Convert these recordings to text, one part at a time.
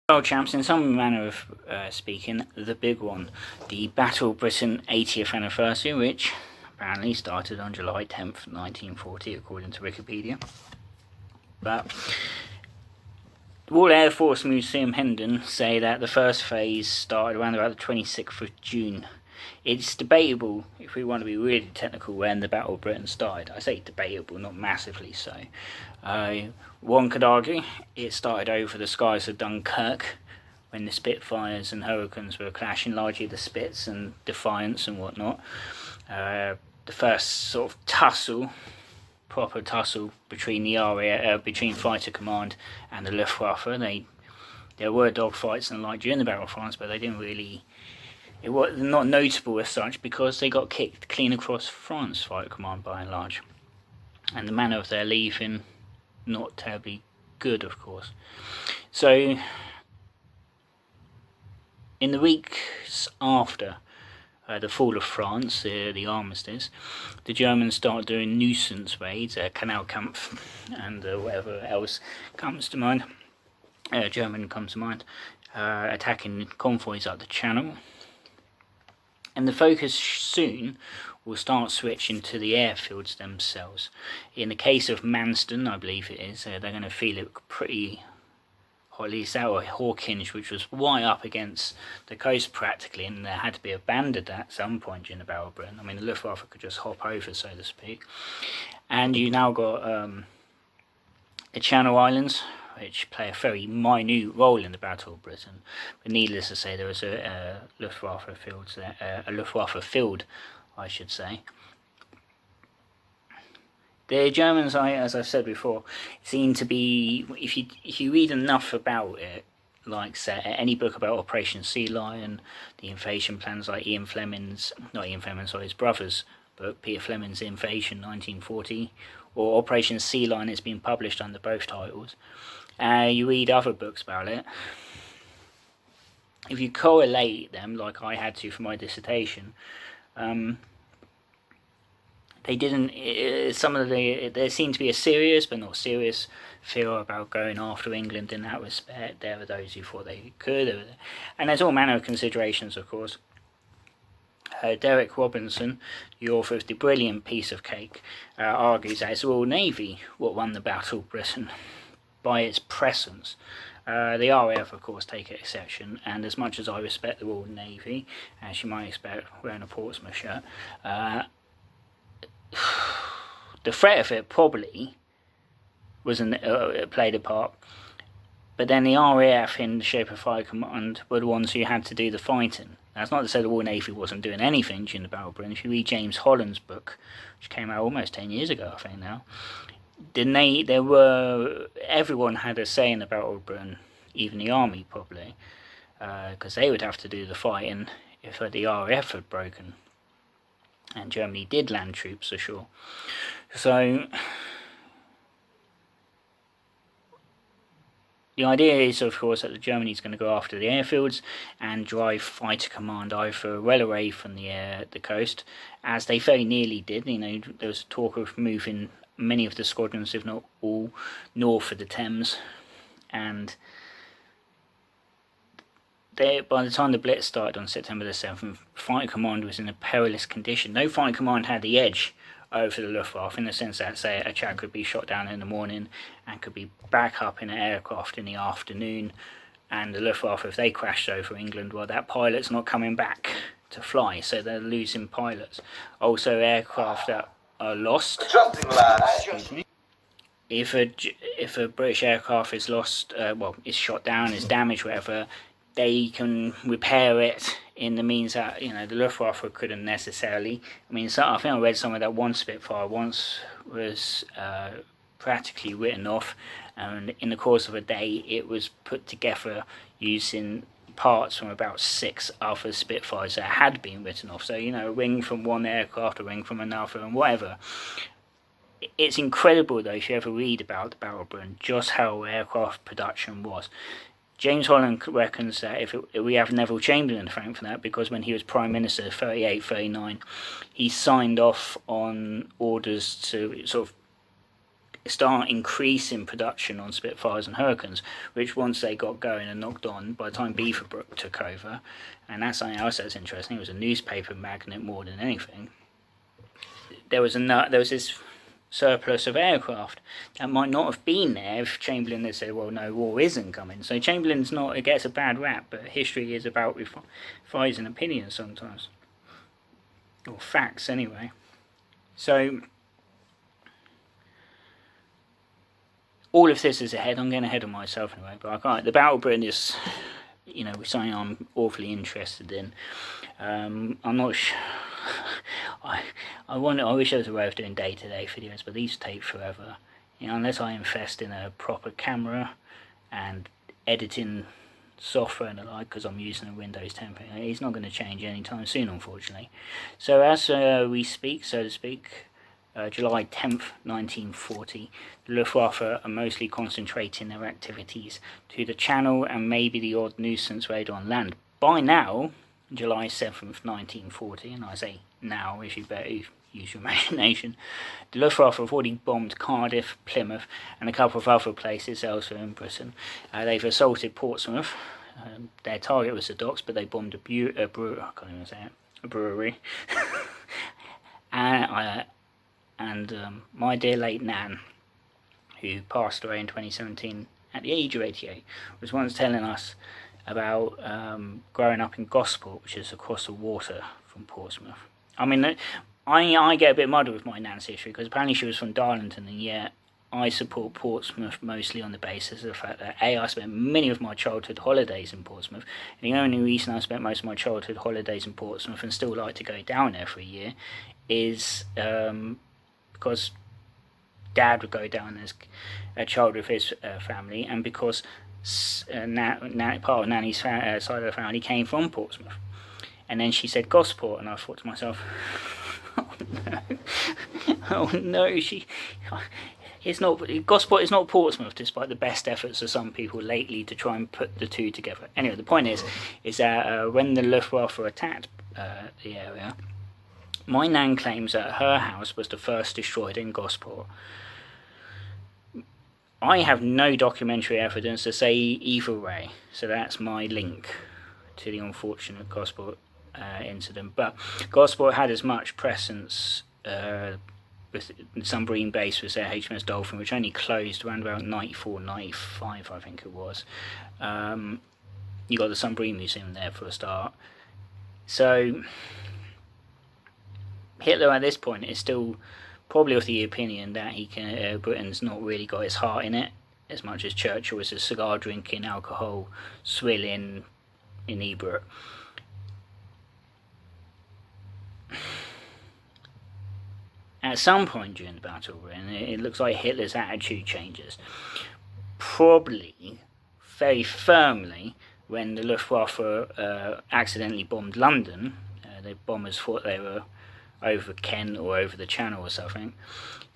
Well, champs, in some manner of speaking, the big one, the Battle of Britain 80th anniversary, which apparently started on July 10th, 1940, according to Wikipedia. But the Royal Air Force Museum Hendon say that the first phase started around about the 26th of June. It's debatable, if we want to be really technical, when the Battle of Britain started. I say debatable, not massively so. One could argue it started over the skies of Dunkirk, when the Spitfires and Hurricanes were clashing, largely the Spits and Defiance and whatnot. The first sort of proper tussle between the between Fighter Command and the Luftwaffe. There were dogfights and the like during the Battle of France, but they didn't really. It was not notable as such because they got kicked clean across France, Fighter Command, by and large, and the manner of their leaving not terribly good, of course. So, in the weeks after the fall of France, the armistice, the Germans start doing nuisance raids, Kanalkampf, and whatever else comes to mind. German comes to mind, attacking convoys up the Channel. And the focus soon will start switching to the airfields themselves. In the case of Manston, I believe it is, they're going to feel it pretty, or at least that, or Hawkinge, which was right up against the coast practically, and there had to be abandoned at some point during the Battle of Britain. I mean, the Luftwaffe could just hop over, so to speak. And you now got the Channel Islands, which play a very minute role in the Battle of Britain. But needless to say, there was a Luftwaffe field, I should say. The Germans, as I've said before, seem to be, if you read enough about it, like say any book about Operation Sea Lion, the invasion plans like his brother's book, Peter Fleming's Invasion 1940, or Operation Sea Lion, it's been published under both titles. You read other books about it. If you correlate them, like I had to for my dissertation, they didn't. There seemed to be a serious, but not serious, fear about going after England in that respect. There were those who thought they could, and there's all manner of considerations, of course. Derek Robinson, the author of the brilliant piece of cake, argues that it's the Royal Navy what won the Battle of Britain by its presence. The RAF, of course, take exception, and as much as I respect the Royal Navy, as you might expect wearing a Portsmouth shirt, the threat of it probably played a part. But then the RAF, in the shape of Fire Command, were the ones who had to do the fighting. That's not to say the Royal Navy wasn't doing anything during the Battle of Britain. If you read James Holland's book, which came out almost 10 years ago, I think now, everyone had a say in the Battle of Britain, even the army probably, because they would have to do the fighting if the RAF had broken, and Germany did land troops ashore. So the idea is, of course, that Germany's going to go after the airfields and drive Fighter Command either well away from the coast, as they very nearly did. There was talk of moving many of the squadrons, if not all, north of the Thames, and by the time the Blitz started on September the 7th, Fighter Command was in a perilous condition. No Fighter Command had the edge over the Luftwaffe, in the sense that, say, a chap could be shot down in the morning and could be back up in an aircraft in the afternoon, and the Luftwaffe, if they crashed over England, well, that pilot's not coming back to fly, so they're losing pilots. Also, aircraft that are lost. If a British aircraft is lost, is shot down, is damaged, whatever, they can repair it in the means that the Luftwaffe couldn't necessarily. I mean, I think I read somewhere that one Spitfire once was practically written off, and in the course of a day, it was put together using parts from about 6 other Spitfires that had been written off. So, a wing from one aircraft, a wing from another, and whatever. It's incredible, though, if you ever read about the Battle of Britain, just how aircraft production was. James Holland reckons that we have Neville Chamberlain to thank for that, because when he was Prime Minister, 38, 39, he signed off on orders to sort of start increasing production on Spitfires and Hurricanes, which once they got going and knocked on, by the time Beaverbrook took over, and that's something else that's interesting, it was a newspaper magnet more than anything, there was this surplus of aircraft that might not have been there if Chamberlain had said, well, no, war isn't coming. So Chamberlain's not, it gets a bad rap, but history is about revising opinions sometimes, or facts anyway. So all of this is ahead. I'm getting ahead of myself anyway, but I can't. The Battle of Britain is, something I'm awfully interested in. I'm not sure. I wish there was a way of doing day-to-day videos, but these take forever. Unless I invest in a proper camera and editing software and the like, because I'm using a Windows 10. It's not going to change anytime soon, unfortunately. So as we speak, so to speak, July 10th, 1940, the Luftwaffe are mostly concentrating their activities to the Channel and maybe the odd nuisance raid on land. By now, July 7th, 1940, and I say now, if you better use your imagination, the Luftwaffe have already bombed Cardiff, Plymouth, and a couple of other places elsewhere in Britain. They've assaulted Portsmouth. Their target was the docks, but they bombed a brewery. And my dear late Nan, who passed away in 2017 at the age of 88, was once telling us about growing up in Gosport, which is across the water from Portsmouth. I mean, I get a bit muddled with my Nan's history, because apparently she was from Darlington, and yet I support Portsmouth mostly on the basis of the fact that I spent many of my childhood holidays in Portsmouth, and the only reason I spent most of my childhood holidays in Portsmouth and still like to go down there for a year is because Dad would go down as a child with his family, and because part of Nanny's side of the family came from Portsmouth. And then she said Gosport, and I thought to myself, oh no, it's not, Gosport is not Portsmouth, despite the best efforts of some people lately to try and put the two together. Anyway, the point is that when the Luftwaffe attacked the area, my Nan claims that her house was the first destroyed in Gosport. I have no documentary evidence to say either way, so that's my link to the unfortunate Gosport incident. But Gosport had as much presence with the submarine base was their HMS Dolphin, which only closed around about 94, 95, I think it was. You got the submarine museum there for a start. So Hitler at this point is still probably of the opinion that Britain's not really got its heart in it, as much as Churchill was a cigar drinking, alcohol swilling inebriate. At some point during the Battle of Britain, it looks like Hitler's attitude changes. Probably very firmly when the Luftwaffe accidentally bombed London. The bombers thought they were over Kent or over the Channel or something,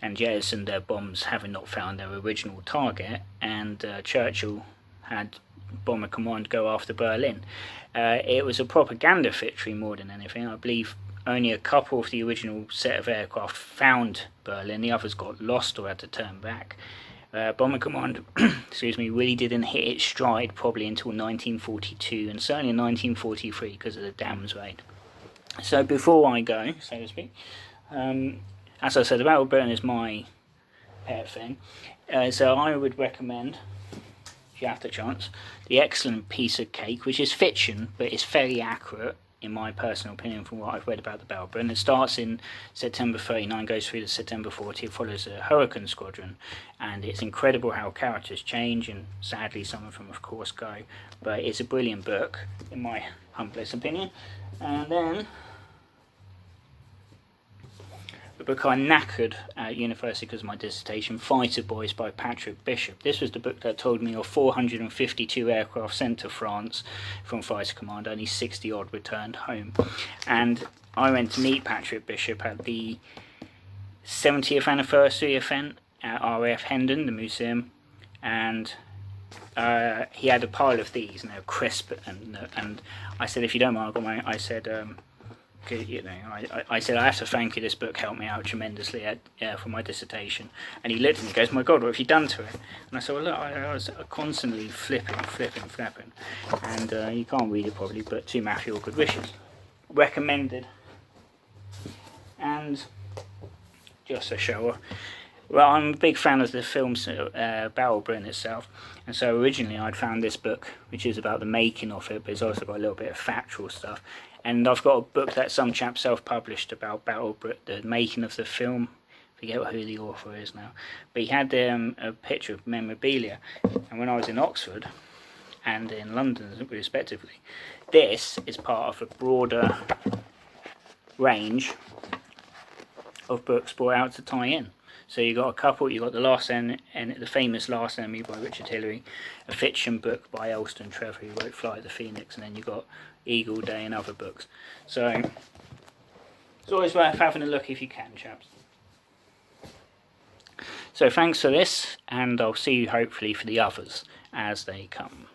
and jettisoned their bombs, having not found their original target, and Churchill had Bomber Command go after Berlin. It was a propaganda victory more than anything. I believe only a couple of the original set of aircraft found Berlin, the others got lost or had to turn back. Bomber Command really didn't hit its stride probably until 1942, and certainly in 1943 because of the Dams raid. So before I go, so to speak, as I said, the Battle of Britain is my pet thing. So I would recommend, if you have the chance, the excellent piece of cake, which is fiction, but it's very accurate, in my personal opinion, from what I've read about the Battle of Britain. It starts in September 39, goes through to September 40, it follows a Hurricane Squadron, and it's incredible how characters change, and sadly some of them of course go, but it's a brilliant book, in my humblest opinion. And then the book I knackered at university because of my dissertation, Fighter Boys by Patrick Bishop. This was the book that told me of 452 aircraft sent to France from Fighter Command, only 60 odd returned home. And I went to meet Patrick Bishop at the 70th anniversary event at RAF Hendon, the museum, and he had a pile of these, and they were crisp, and I said, if you don't mind, You know, I said, I have to thank you, this book helped me out tremendously for my dissertation. And he looked at me and goes, my God, what have you done to it? And I said, well, look, I was constantly flipping. And you can't read it probably, but to Matthew, all good wishes. Recommended. And just a show. Well, I'm a big fan of the film Barrel Burn itself, and so originally I'd found this book, which is about the making of it, but it's also got a little bit of factual stuff. And I've got a book that some chap self-published about the making of the film. I forget who the author is now, but he had a picture of memorabilia. And when I was in Oxford and in London, respectively, this is part of a broader range of books brought out to tie in. So you got a couple. You got the famous Last Enemy by Richard Hillary, a fiction book by Elston Trevor who wrote Flight of the Phoenix, and then you got Eagle Day and other books. So it's always worth having a look if you can, chaps. So thanks for this, and I'll see you hopefully for the others as they come.